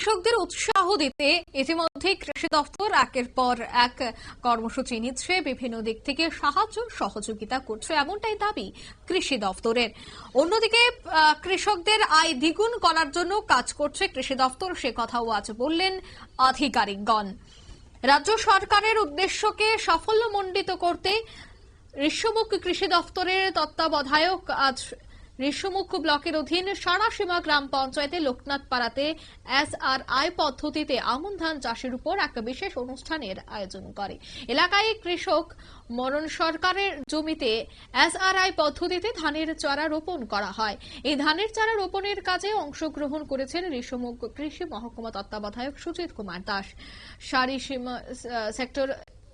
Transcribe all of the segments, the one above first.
কৃষকদের উৎসাহ দিতে ইতিমধ্যে কৃষি দপ্তর একের পর এক কর্মসূচি নিচ্ছে, বিভিন্ন দিক থেকে সাহায্য সহযোগিতা করছে, এমনটাই দাবি কৃষি দপ্তরের। অন্যদিকে কৃষকদের আয় দ্বিগুণ করার জন্য কাজ করছে কৃষি দপ্তর, সে কথাও আজ বললেন আধিকারিকগণ। রাজ্য সরকারের উদ্দেশ্যকে সাফল্যমণ্ডিত করতে ঋষ্যমুখ কৃষি দপ্তরের তত্ত্বাবধায়ক আজ ঋষ্যমুখ ব্লকের অধীন সারাসীমা গ্রাম পঞ্চায়েতে লোকনাথ পাড়াতে SRI পদ্ধতিতে আমন ধান চাষের উপর এক বিশেষ অনুষ্ঠানের আয়োজন করে। এলাকায় কৃষক মরণ সরকারের জমিতে SRI পদ্ধতিতে ধানের চারা রোপণ করা হয়। এই ধানের চারা রোপণের কাজে অংশগ্রহণ করেছেন ঋষ্যমুখ কৃষি মহকুমা তত্ত্বাবধায়ক সুজিত কুমার দাস, সারিসীমা সেক্টর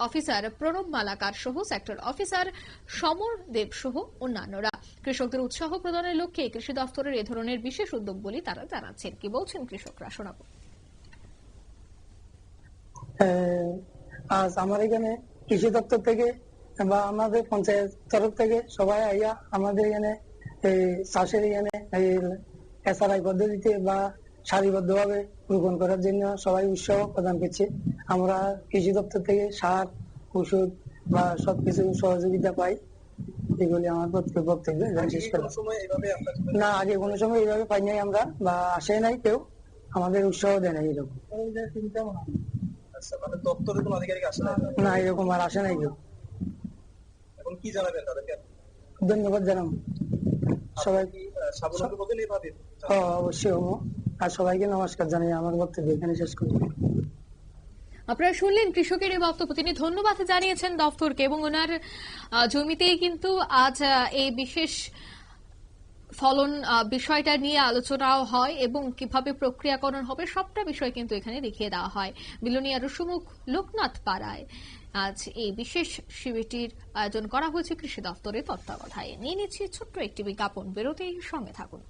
অফিসার প্রণব মালাকার সহ সেক্টর অফিসার সমর দেব সহ অন্যান্যরা। কৃষকদের উৎসাহ প্রদানের লক্ষ্যে কৃষি দপ্তরের এ ধরনের বিশেষ উদ্যোগ বলে তারা জানাচ্ছেন। কি বলছেন কৃষকরা, শোনাবো। আজ আমার এখানে কৃষি দপ্তর থেকে বা আমাদের পঞ্চায়েত তরফ থেকে সবাই আইয়া আমাদের এখানে চাষের এখানে SRI পদ্ধতিতে বা সারিবদ্ধ ভাবে রোপণ করার জন্য সবাই উৎসাহ প্রদান করছে। আমরা কৃষি দপ্তর থেকে সার, ওষুধ বা সবকিছু সহযোগিতা পাই। এগুলি আমার বক্তব্য শেষ করলাম। না, আগে কোনো সময় এইভাবে পাই নাই আমরা, বা আসে নাই কেউ, আমাদের উৎসাহ দেয় নাই এরকম। না, এরকম আর আসে নাই কেউ। ধন্যবাদ জানাবো সবাইকে। অবশ্যই হবো। আর সবাইকে নমস্কার জানাই আমার বক্তব্য এখানে শেষ করি। আপনারা শুনলেন কৃষকের এই বক্তব্য। তিনি ধন্যবাদ জানিয়েছেন দপ্তরকে এবং ওনার জমিতেই কিন্তু আজ এই বিশেষ ফলন বিষয়টা নিয়ে আলোচনাও হয় এবং কিভাবে প্রক্রিয়াকরণ হবে সবটা বিষয় কিন্তু এখানে দেখিয়ে দেওয়া হয়। বিলোনিয়া ঋষ্যমুখ লোকনাথ পাড়ায় আজ এই বিশেষ শিবিরটির আয়োজন করা হয়েছে কৃষি দপ্তরের তত্ত্বাবধানে। নিয়ে নিচ্ছি ছোট্ট একটি বিজ্ঞাপন, বিরতির সঙ্গে থাকুন।